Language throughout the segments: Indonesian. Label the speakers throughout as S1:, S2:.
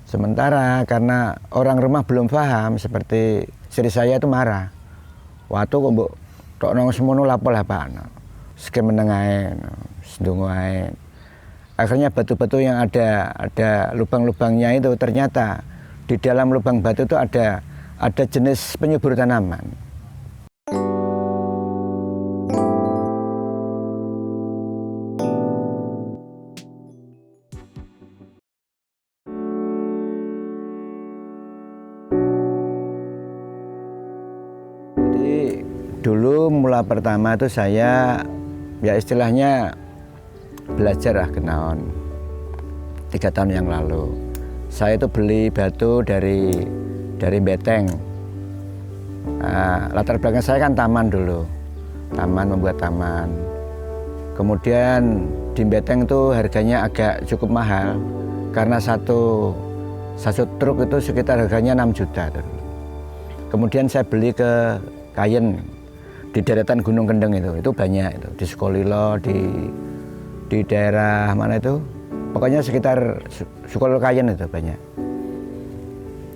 S1: Sementara karena orang rumah belum paham, seperti istri saya itu marah. Waktu kok mbok tokno semono lapo lapakno. Seke meneng ae, sedonga ae. Akhirnya batu-batu yang ada lubang-lubangnya itu ternyata di dalam lubang batu itu ada jenis penyubur tanaman. Jadi dulu mula pertama itu saya ya istilahnya belajar lah kenaon 3 tahun yang lalu. Saya itu beli batu dari Beteng. Latar belakang saya kan taman dulu, membuat taman. Kemudian di Beteng itu harganya agak cukup mahal karena satu truk itu sekitar harganya 6 juta. Kemudian saya beli ke Kayen di deretan Gunung Kendeng itu banyak itu di Sukolilo, di daerah mana itu, pokoknya sekitar Sukolilo Kayen itu banyak.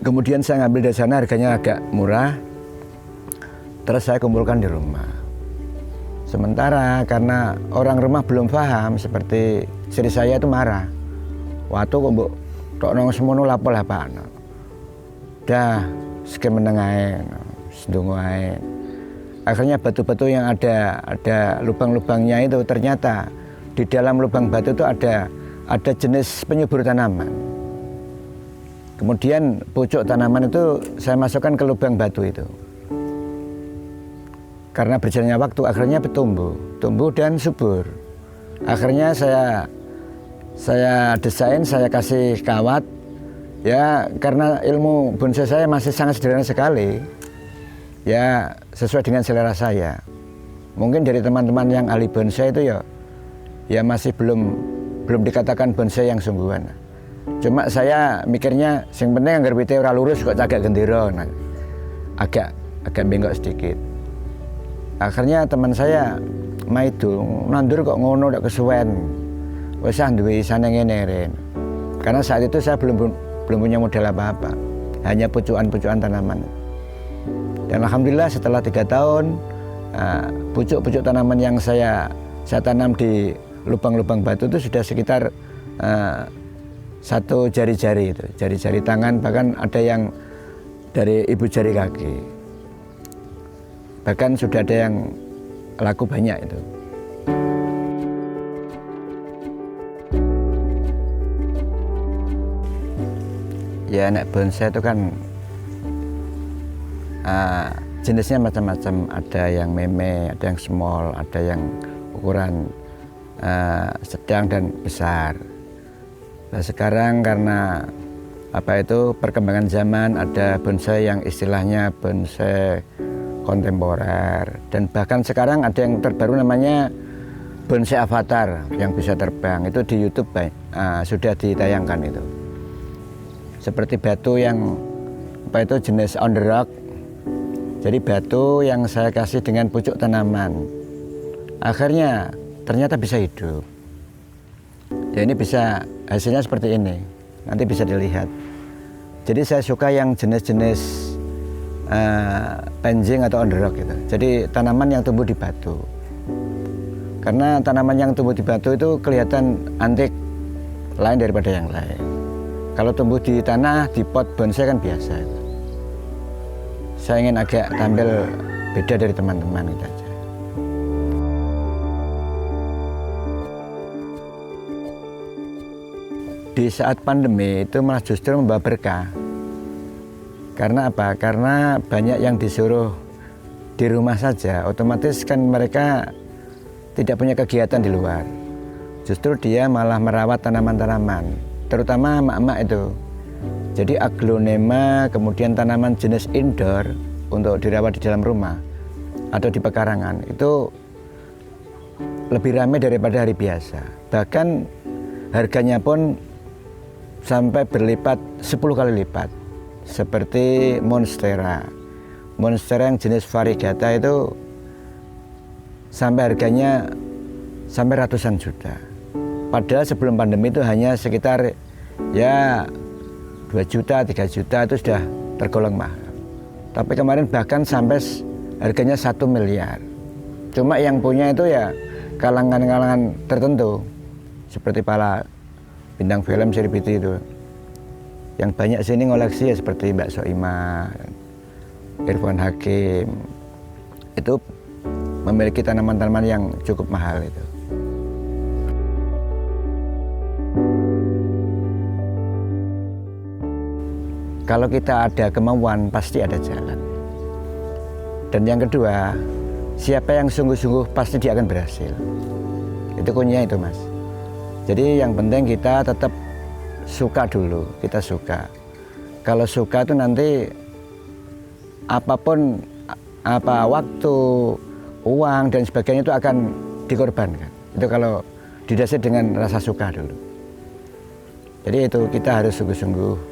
S1: Kemudian saya ngambil dari sana, harganya agak murah, terus saya kumpulkan di rumah. Sementara karena orang rumah belum paham, seperti istri saya itu marah. Waktu kok mbok tokno semono lapo lapakno. Dah seke meneng ae, sedonga ae. Akhirnya batu-batu yang ada lubang-lubangnya itu ternyata di dalam lubang batu itu ada jenis penyubur tanaman. Kemudian pucuk tanaman itu saya masukkan ke lubang batu itu. Karena berjalannya waktu akhirnya tumbuh dan subur. Akhirnya saya desain, saya kasih kawat. Ya karena ilmu bonsai saya masih sangat sederhana sekali. Ya sesuai dengan selera saya. Mungkin dari teman-teman yang ahli bonsai itu ya masih belum dikatakan bonsai yang sungguhan. Cuma saya mikirnya sing penting anggar wite ora lurus kok cagak gendera. Nah, agak bengkok sedikit. Akhirnya teman saya maido nandur kok ngono ndak kesuwen. Wis duwe isane ngene. Karena saat itu saya belum punya modal apa-apa. Hanya pucukan tanaman. Dan alhamdulillah setelah 3 tahun pucuk-pucuk tanaman yang saya tanam di lubang-lubang batu itu sudah sekitar 1 jari-jari itu, jari-jari tangan, bahkan ada yang dari ibu jari kaki. Bahkan sudah ada yang laku banyak itu. Ya nek bonsai itu kan jenisnya macam-macam, ada yang meme, ada yang small, ada yang ukuran sedang dan besar. Nah, sekarang karena perkembangan zaman, ada bonsai yang istilahnya bonsai kontemporer, dan bahkan sekarang ada yang terbaru namanya bonsai avatar yang bisa terbang. Itu di YouTube sudah ditayangkan itu. Seperti batu yang jenis on the rock. Jadi batu yang saya kasih dengan pucuk tanaman, akhirnya ternyata bisa hidup. Ya ini bisa, hasilnya seperti ini, nanti bisa dilihat. Jadi saya suka yang jenis-jenis penjing atau on the rock gitu. Jadi tanaman yang tumbuh di batu. Karena tanaman yang tumbuh di batu itu kelihatan antik, lain daripada yang lain. Kalau tumbuh di tanah, di pot bonsai kan biasa itu. Saya ingin agak tampil beda dari teman-teman itu aja. Di saat pandemi itu malah justru membawa berkah. Karena apa? Karena banyak yang disuruh di rumah saja, otomatis kan mereka tidak punya kegiatan di luar. Justru dia malah merawat tanaman-tanaman, terutama emak-emak itu. Jadi aglonema, kemudian tanaman jenis indoor untuk dirawat di dalam rumah atau di pekarangan itu lebih ramai daripada hari biasa. Bahkan harganya pun sampai berlipat 10 kali lipat. Seperti monstera yang jenis variegata itu sampai harganya sampai ratusan juta. Padahal sebelum pandemi itu hanya sekitar ya 2 juta, 3 juta itu sudah tergolong mahal. Tapi kemarin bahkan sampai harganya 1 miliar. Cuma yang punya itu ya kalangan-kalangan tertentu, seperti para bintang film selebriti itu. Yang banyak sini ngoleksi ya seperti Mbak Soimah, Irfan Hakim, itu memiliki tanaman-tanaman yang cukup mahal itu. Kalau kita ada kemauan, pasti ada jalan. Dan yang kedua, siapa yang sungguh-sungguh pasti dia akan berhasil. Itu kuncinya itu, Mas. Jadi yang penting kita tetap suka dulu, kita suka. Kalau suka itu nanti apapun, waktu, uang dan sebagainya itu akan dikorbankan. Itu kalau didasari dengan rasa suka dulu. Jadi itu kita harus sungguh-sungguh.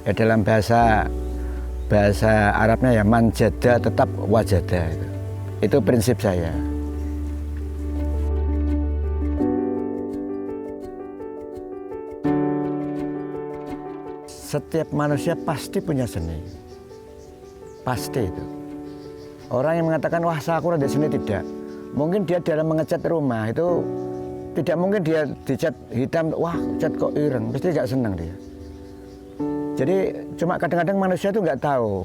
S1: Ya dalam bahasa Arabnya ya manjada tetap wajada. Itu prinsip saya. Setiap manusia pasti punya seni. Pasti itu. Orang yang mengatakan wah saya kurang di sini, tidak. Mungkin dia dalam mengecat rumah itu tidak mungkin dia dicat hitam, wah cat kok ireng, pasti nggak senang dia. Jadi cuma kadang-kadang manusia itu nggak tahu,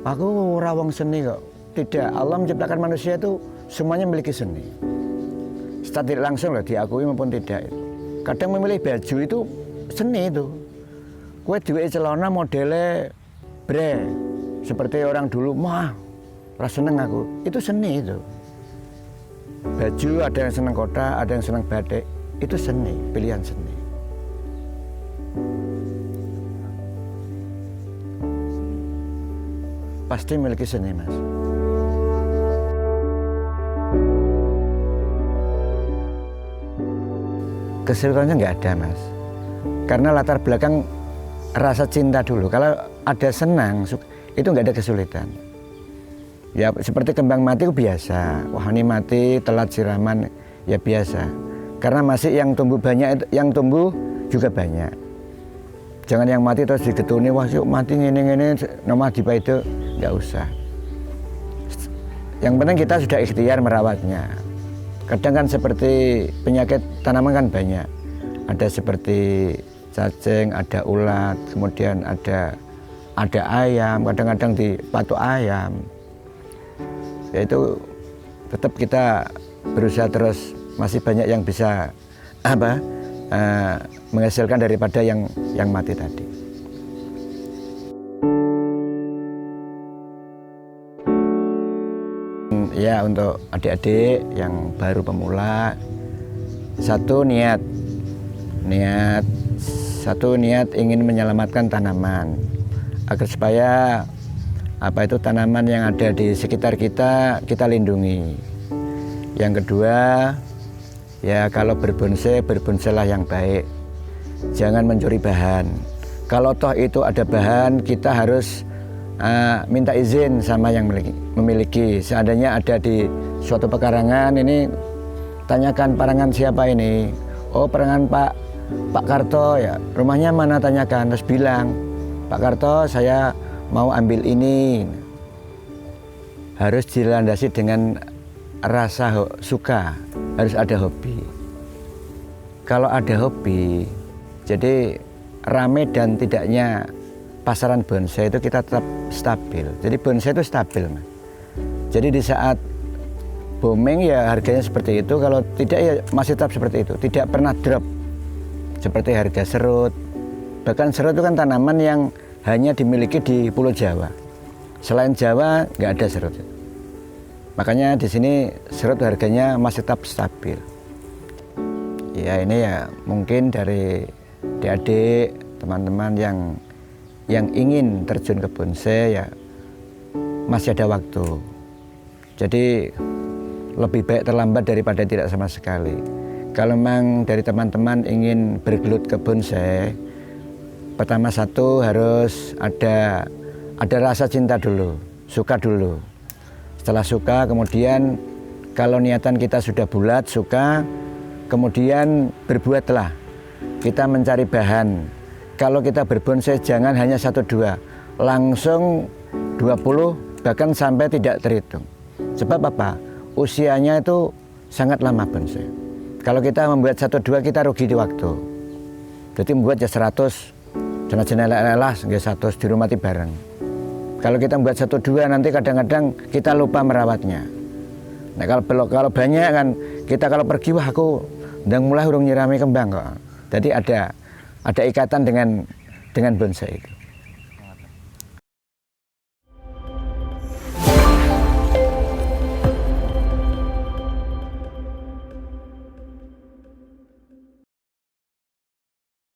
S1: aku rawang seni kok. Tidak, Allah menciptakan manusia itu semuanya memiliki seni. Secara tidak langsung loh, diakui maupun tidak. Kadang memilih baju itu seni itu. Kue duwe celana modelnya bre, seperti orang dulu, mah rasa seneng aku. Itu seni itu. Baju ada yang seneng kotak, ada yang seneng batik. Itu seni, pilihan seni. Pasti memiliki seni, Mas. Kesulitannya nggak ada, Mas. Karena latar belakang rasa cinta dulu. Kalau ada senang, itu nggak ada kesulitan. Ya seperti kembang mati itu biasa. Wah ini mati, telat siraman, ya biasa. Karena masih yang tumbuh banyak, yang tumbuh juga banyak. Jangan yang mati terus digetuni, wah yuk mati ngene-ngene, nomah di itu, nggak usah. Yang penting kita sudah ikhtiar merawatnya. Kadang kan seperti penyakit tanaman kan banyak. Ada seperti cacing, ada ulat, kemudian ada ayam, kadang-kadang di patok ayam. Yaitu tetap kita berusaha terus, masih banyak yang bisa menghasilkan daripada yang mati tadi. Ya untuk adik-adik yang baru pemula, satu niat ingin menyelamatkan tanaman agar supaya tanaman yang ada di sekitar kita lindungi. Yang kedua, ya kalau berbonsailah yang baik. Jangan mencuri bahan. Kalau toh itu ada bahan, kita harus minta izin sama yang memiliki. Seandainya ada di suatu pekarangan, ini tanyakan parangan siapa ini. Oh parangan Pak Karto ya. Rumahnya mana, tanyakan, terus bilang Pak Karto saya mau ambil ini. Harus dilandasi dengan rasa suka, harus ada hobi. Kalau ada hobi, jadi rame dan tidaknya pasaran bonsai itu kita tetap stabil. Jadi bonsai itu stabil, Mas. Jadi di saat booming ya harganya seperti itu, kalau tidak ya masih tetap seperti itu, tidak pernah drop. Seperti harga serut. Bahkan serut itu kan tanaman yang hanya dimiliki di Pulau Jawa. Selain Jawa nggak ada serut. Makanya di sini serut harganya masih tetap stabil. Ya ini ya mungkin dari adik-adik, teman-teman yang ingin terjun ke bonsai ya masih ada waktu. Jadi lebih baik terlambat daripada tidak sama sekali. Kalau memang dari teman-teman ingin bergelut ke bonsai, pertama satu harus ada rasa cinta dulu, suka dulu. Setelah suka, kemudian kalau niatan kita sudah bulat, suka, kemudian berbuatlah. Kita mencari bahan kalau kita berbonsai jangan hanya 1-2, langsung 20 bahkan sampai tidak terhitung. Sebab apa? Usianya itu sangat lama bonsai. Kalau kita membuat 1-2 kita rugi di waktu. Jadi membuat ya 100, jenak-jenak lelah, 100 dirumati bareng. Kalau kita membuat 1-2 nanti kadang-kadang kita lupa merawatnya. Nah kalau banyak kan kita kalau pergi, wah aku ndang mulai urung nyirami kembang kok. Jadi ada ikatan dengan bonsai itu.